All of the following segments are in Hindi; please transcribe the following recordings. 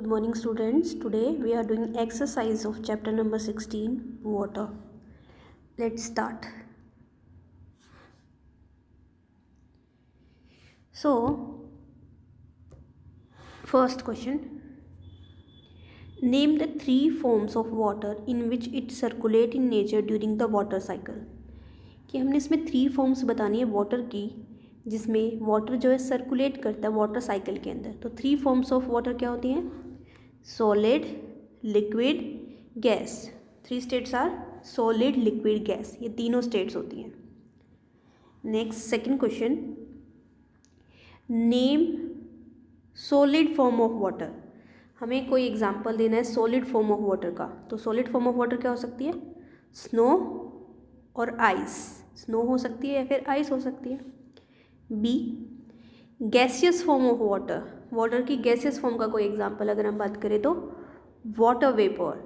Good morning students. Today we are doing exercise of chapter number 16 water. Let's start. So first question, name the three forms of water in which it circulate in nature during the water cycle. कि हमने इसमें थ्री फॉर्म्स बतानी है वाटर की जिसमें वाटर जो है सर्कुलेट करता है वाटर साइकिल के अंदर. तो थ्री फॉर्म्स ऑफ वाटर क्या होती हैं? Solid, liquid, gas. Three states are solid, liquid, gas. ये तीनों स्टेट्स होती हैं. Next second question, name solid form of water. हमें कोई एग्जांपल देना है सॉलिड फॉर्म ऑफ वाटर का. तो सॉलिड फॉर्म ऑफ वाटर क्या हो सकती है? स्नो और आइस. स्नो हो सकती है या फिर आइस हो सकती है. B, gaseous form of water. Water की गैसियस फॉर्म का कोई एग्जांपल अगर हम बात करें तो वाटर वेपर.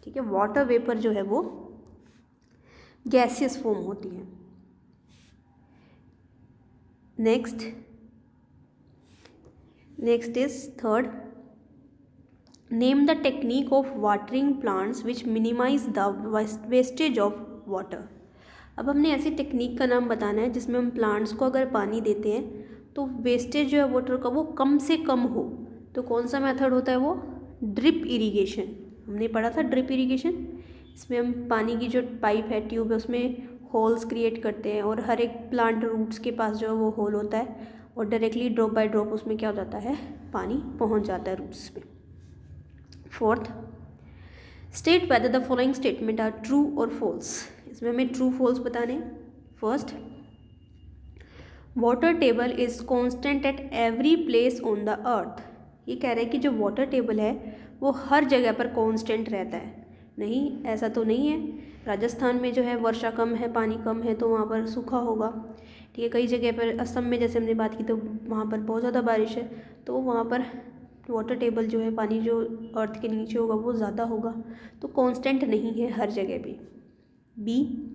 ठीक है, वाटर वेपर जो है वो गैसियस फॉर्म होती है. Next is third, name the technique of watering plants which minimise the wastage of water. अब हमने ऐसी टेक्निक का नाम बताना है जिसमें हम प्लांट्स को अगर पानी देते हैं तो वेस्टेज जो है वाटर का वो कम से कम हो. तो कौन सा मेथड होता है वो? Drip irrigation. हमने पढ़ा था ड्रिप इरिगेशन. इसमें हम पानी की जो पाइप है, ट्यूब है, उसमें होल्स क्रिएट करते हैं और हर एक प्लांट रूट्स के पास जो है वो होल होता है और डायरेक्टली ड्रॉप बाय ड्रॉप उसमें क्या हो जाता है, पानी पहुंच जाता है रूट्स पे. Fourth, state whether the following statement are true और फॉल्स. इसमें हमें ट्रू फॉल्स बताने. First, water table is constant at every place on the earth. ये कह रहा है कि जो वाटर टेबल है वो हर जगह पर कॉन्स्टेंट रहता है. नहीं, ऐसा तो नहीं है. राजस्थान में जो है वर्षा कम है, पानी कम है, तो वहाँ पर सूखा होगा. ठीक है, कई जगह पर असम में जैसे हमने बात की तो वहाँ पर बहुत ज़्यादा बारिश है, तो वहाँ पर वाटर टेबल जो है, पानी जो अर्थ के नीचे होगा वो ज़्यादा होगा. तो कॉन्स्टेंट नहीं है हर जगह पे. B,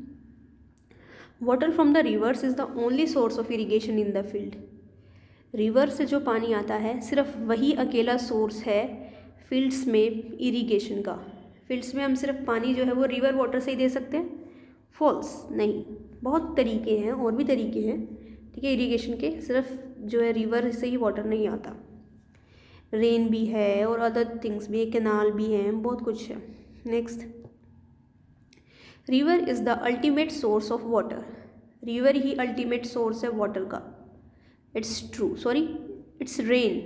water from the rivers is the only source of irrigation in the field. River से जो पानी आता है सिर्फ वही अकेला सोर्स है फील्ड्स में इरीगेशन का. फील्ड्स में हम सिर्फ पानी जो है वो रिवर वाटर से ही दे सकते हैं. फॉल्स. नहीं, बहुत तरीके हैं, और भी तरीके हैं. ठीक है, इरीगेशन के सिर्फ जो है रिवर से ही वाटर नहीं आता. रेन भी है और अदर थिंग्स भी है, कैनाल भी हैं, बहुत कुछ है. Next, river is the ultimate source of water. River he ultimate source है वाटर का. It's true, sorry, it's rain.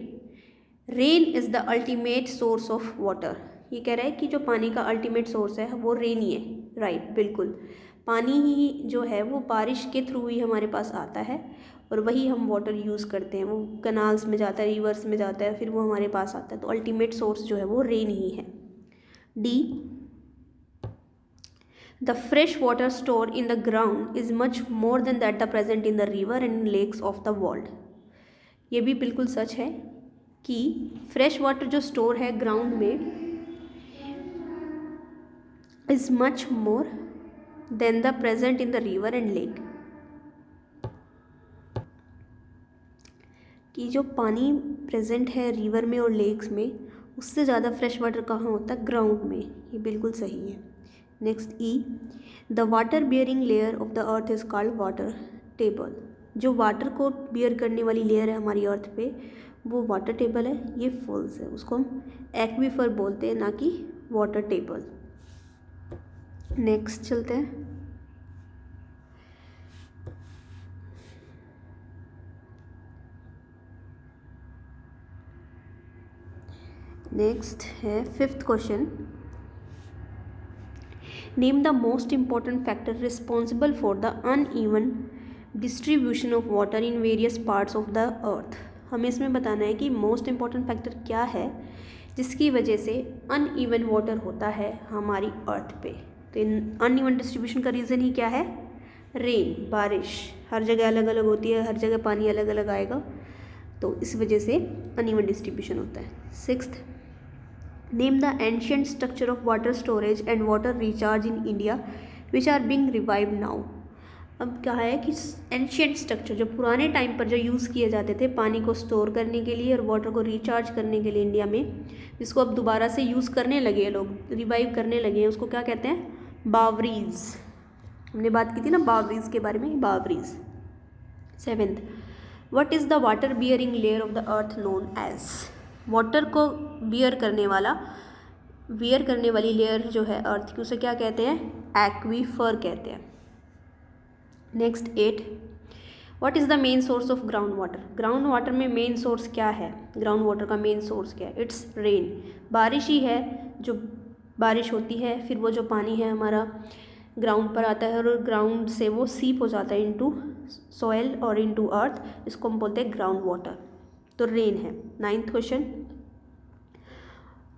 Rain is the ultimate source of water. ये कह रहा है कि जो पानी का अल्टीमेट सोर्स है वो रेन ही है. राइट, बिल्कुल. पानी ही जो है वो बारिश के थ्रू ही हमारे पास आता है और वही हम वाटर यूज़ करते हैं. वो कनाल्स में जाता है, रिवर्स में जाता है, फिर वो हमारे पास आता है. तो अल्टीमेट सोर्स जो है वो रेन ही है. D, the fresh water store in the ground is much more than that the present in the river and lakes of the world. ये भी बिल्कुल सच है कि फ्रेश वाटर जो स्टोर है ग्राउंड में is much more than the present in the river and lake. कि जो पानी प्रेजेंट है रिवर में और लेक्स में उससे ज़्यादा फ्रेश वाटर कहाँ होता है? ग्राउंड में. ये बिल्कुल सही है. Next, E, the water bearing layer of the earth is called water table. जो वाटर को बियर करने वाली लेयर है हमारी अर्थ पे वो वाटर टेबल है. ये फॉल्स है. उसको हम एक्वीफर बोलते हैं, ना कि वाटर टेबल. नेक्स्ट चलते हैं. नेक्स्ट है fifth question, name the most important factor responsible for the uneven distribution of water in various parts of the अर्थ. हमें इसमें बताना है कि मोस्ट इम्पॉर्टेंट फैक्टर क्या है जिसकी वजह से अनइवन वाटर होता है हमारी अर्थ पे. तो इन अनइवन डिस्ट्रीब्यूशन का रीज़न ही क्या है? रेन, बारिश. हर जगह अलग अलग होती है, हर जगह पानी अलग अलग आएगा, तो इस वजह से अनइवन डिस्ट्रीब्यूशन होता है. Sixth, name the ancient structure of water storage and water recharge in India which are being revived now. अब क्या है कि एंशियंट स्ट्रक्चर जो पुराने टाइम पर जो यूज़ किए जाते थे पानी को स्टोर करने के लिए और वाटर को रिचार्ज करने के लिए इंडिया में, जिसको अब दोबारा से यूज़ करने लगे हैं लोग, रिवाइव करने लगे हैं, उसको क्या कहते हैं? बावरीज। हमने बात की थी ना बावरीज के बारे में, bawris. 7th, what is the water bearing layer of the earth known as? वाटर को बियर करने वाली लेयर जो है अर्थ की, उसे क्या कहते हैं? एक्वीफर कहते हैं। Next 8, what is the main source of ground water? Ground water में मेन सोर्स क्या है? ग्राउंड वाटर का मेन सोर्स क्या है? It's rain. बारिश ही है, जो बारिश होती है फिर वो जो पानी है हमारा ग्राउंड पर आता है और ग्राउंड से वो सीप हो जाता है इनटू सॉइल और इनटू अर्थ, इसको हम बोलते हैं ग्राउंड वाटर। तो रेन है। 9th question,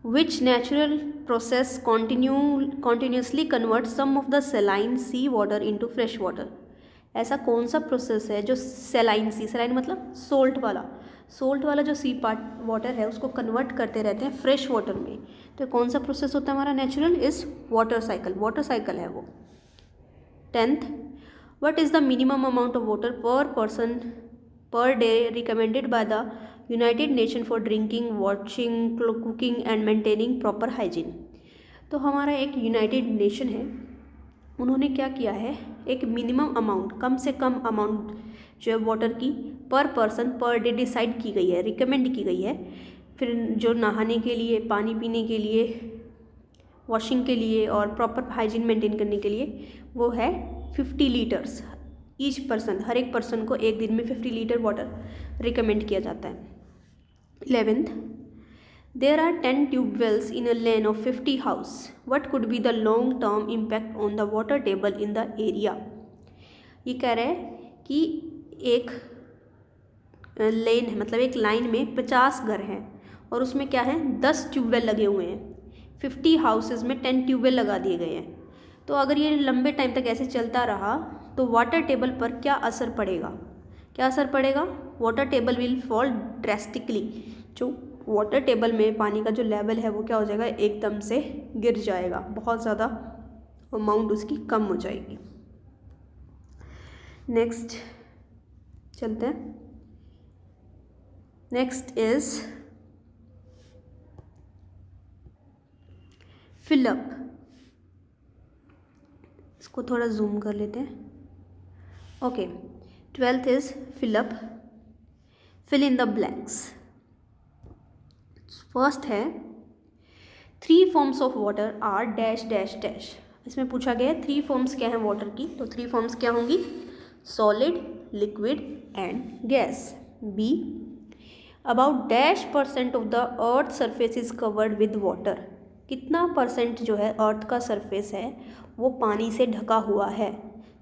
which natural process continuously converts some of the saline sea water into fresh water? ऐसा कौन सा प्रोसेस है जो सैलाइन मतलब सोल्ट वाला जो सी वाटर है उसको कन्वर्ट करते रहते हैं फ्रेश वाटर में? तो कौन सा प्रोसेस होता है हमारा नेचुरल? इज वाटर साइकिल है वो। 10th, what is the minimum amount of water per person per day recommended by the United Nation for drinking, washing, cooking and maintaining proper hygiene? तो हमारा एक यूनाइटेड नेशन है, उन्होंने क्या किया है, एक मिनिमम अमाउंट, कम से कम अमाउंट जो है वाटर की पर पर्सन पर डे डिसाइड की गई है, रिकमेंड की गई है। फिर जो नहाने के लिए, पानी पीने के लिए, वॉशिंग के लिए और प्रॉपर हाइजीन मेंटेन करने के लिए वो है 50 लीटर्स ईच पर्सन। हर एक पर्सन को एक दिन में 50 लीटर वाटर रिकमेंड किया जाता है। 11th, there are 10 tube wells in a lane of 50 house. What could be the long term impact on the water table in the area? ये कह रहा है कि एक लेन है, मतलब एक लाइन में 50 घर हैं और उसमें क्या है 10 ट्यूबवेल लगे हुए हैं। 50 हाउसेज में 10 ट्यूबवेल लगा दिए गए हैं। तो अगर ये लंबे टाइम तक ऐसे चलता रहा तो वाटर टेबल पर क्या असर पड़ेगा? Water table will fall drastically. जो वाटर टेबल में पानी का जो लेवल है वो क्या हो जाएगा? एकदम से गिर जाएगा, बहुत ज़्यादा अमाउंट उसकी कम हो जाएगी। नेक्स्ट चलते हैं। Next is fill up. इसको थोड़ा जूम कर लेते हैं। Okay, 12th is fill up, fill in the blanks. First है 3 forms of water are dash dash dash. इसमें पूछा गया है 3 फॉर्म्स क्या हैं वाटर की, तो 3 फॉर्म्स क्या होंगी? Solid, liquid and gas. B, about dash % of the earth surface is covered with water. कितना % जो है अर्थ का सरफेस है वो पानी से ढका हुआ है,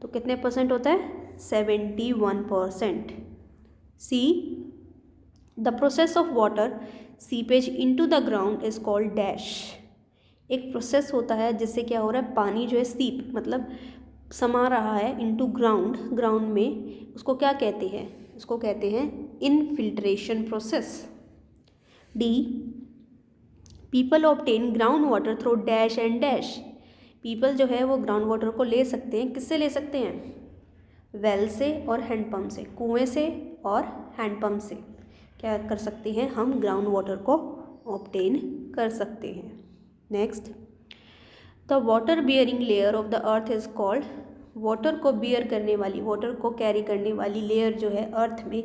तो कितने % होता है? 71%। C, the process of water seepage into the ground is called dash. एक प्रोसेस होता है जिससे क्या हो रहा है, पानी जो है सीप मतलब समा रहा है इनटू ग्राउंड में, उसको क्या कहते हैं? उसको कहते हैं infiltration process. D, people obtain ground water through dash and dash. People जो है वो ग्राउंड वाटर को ले सकते हैं, किससे ले सकते हैं? वेल से और हैंडपम्प से, कुएं से और हैंडपम्प से क्या कर सकते हैं हम? ग्राउंड वाटर को ऑब्टेन कर सकते हैं। Next, the water bearing layer of the earth is called. Water को बियर करने वाली, वाटर को कैरी करने वाली लेयर जो है अर्थ में,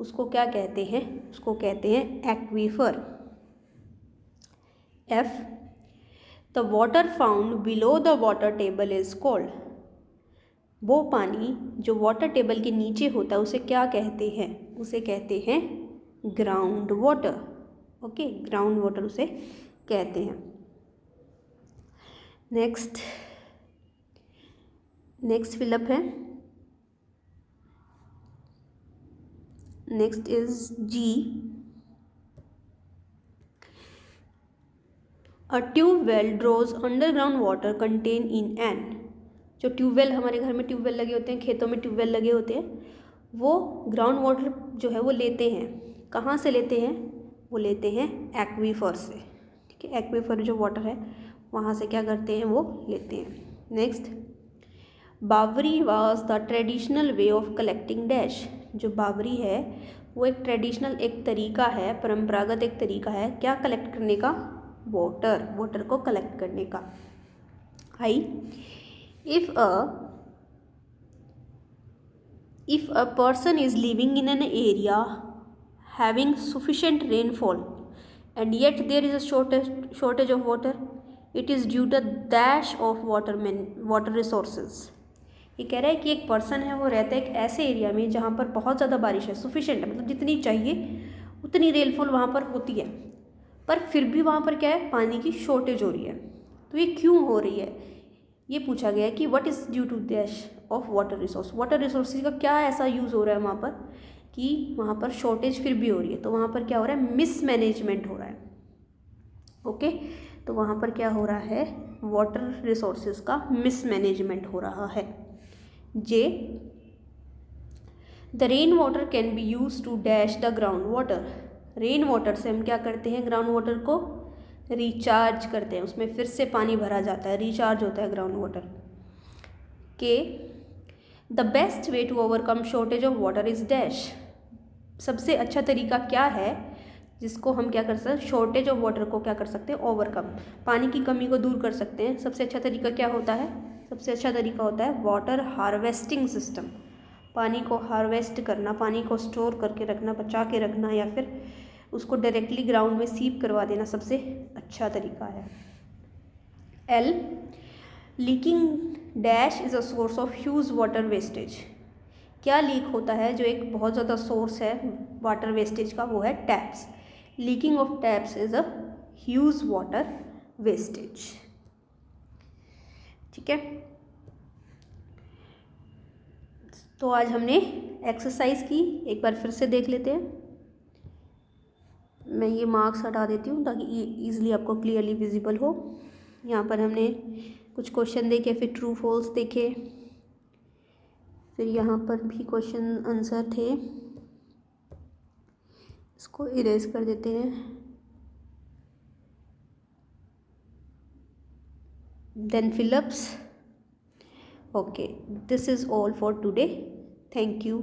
उसको क्या कहते हैं? उसको कहते हैं aquifer. F, the water found below the water table is called. वो पानी जो वाटर टेबल के नीचे होता है उसे क्या कहते हैं? उसे कहते हैं ground water. Okay, ground water उसे कहते हैं। नेक्स्ट फिलअप है। Next is G, a tubewell draws underground water contain in an. जो ट्यूबवेल, हमारे घर में ट्यूबवेल लगे होते हैं, खेतों में ट्यूबवेल लगे होते हैं, वो ग्राउंड वाटर जो है वो लेते हैं। कहाँ से लेते हैं? वो लेते हैं एक्वीफर से। ठीक है, एक्वीफर जो वाटर है वहाँ से क्या करते हैं? वो लेते हैं। Next, bawri was the traditional way of collecting dash. जो बावरी है वो एक ट्रेडिशनल, एक तरीका है, परंपरागत एक तरीका है क्या कलेक्ट करने का, वाटर को कलेक्ट करने का। आई, if a person is living in an area having sufficient rainfall and yet there is a shortage of water, it is due to dash of water resources। ये कह रहा है कि एक पर्सन है, वो रहता है एक ऐसे एरिया में जहाँ पर बहुत ज़्यादा बारिश है, सुफिशेंट है, मतलब जितनी चाहिए उतनी रेनफॉल वहाँ पर होती है, पर फिर भी वहाँ पर क्या है, पानी की शॉर्टेज हो रही है। तो ये क्यों हो रही है, ये पूछा गया है कि what is due to dash of water resource. Water resources का क्या ऐसा यूज़ हो रहा है वहाँ पर कि वहाँ पर शॉर्टेज फिर भी हो रही है। तो वहाँ पर क्या हो रहा है, मिसमैनेजमेंट हो रहा है। ओके, तो वहाँ पर क्या हो रहा है, वाटर रिसोर्सेज का मिसमैनेजमेंट हो रहा है। J, the rain water can be use to dash the ground water. Rain water से हम क्या करते हैं, ग्राउंड वाटर को रिचार्ज करते हैं, उसमें फिर से पानी भरा जाता है, रिचार्ज होता है ground water. K, the best way to overcome shortage of water is dash. सबसे अच्छा तरीका क्या है जिसको हम क्या कर सकते हैं, शॉर्टेज ऑफ वाटर को क्या कर सकते हैं, ओवरकम, पानी की कमी को दूर कर सकते हैं। सबसे अच्छा तरीका क्या होता है, सबसे अच्छा तरीका होता है वाटर हार्वेस्टिंग सिस्टम। पानी को हार्वेस्ट करना, पानी को स्टोर करके रखना, बचा के रखना, या फिर उसको डायरेक्टली ग्राउंड में सीप करवा देना सबसे अच्छा तरीका है। L, leaking dash is a source of huge water wastage. क्या लीक होता है जो एक बहुत ज़्यादा सोर्स है वाटर वेस्टेज का, वो है taps. Leaking of taps is a huge water wastage. ठीक है, तो आज हमने एक्सरसाइज की, एक बार फिर से देख लेते हैं। मैं ये मार्क्स हटा देती हूँ ताकि ईजिली आपको क्लियरली विजिबल हो। यहाँ पर हमने कुछ क्वेश्चन देखे, फिर ट्रू फॉल्स देखे, फिर यहाँ पर भी क्वेश्चन आंसर थे। इसको इरेज कर देते हैं। Then fill ups. Okay, this is all for today. Thank you.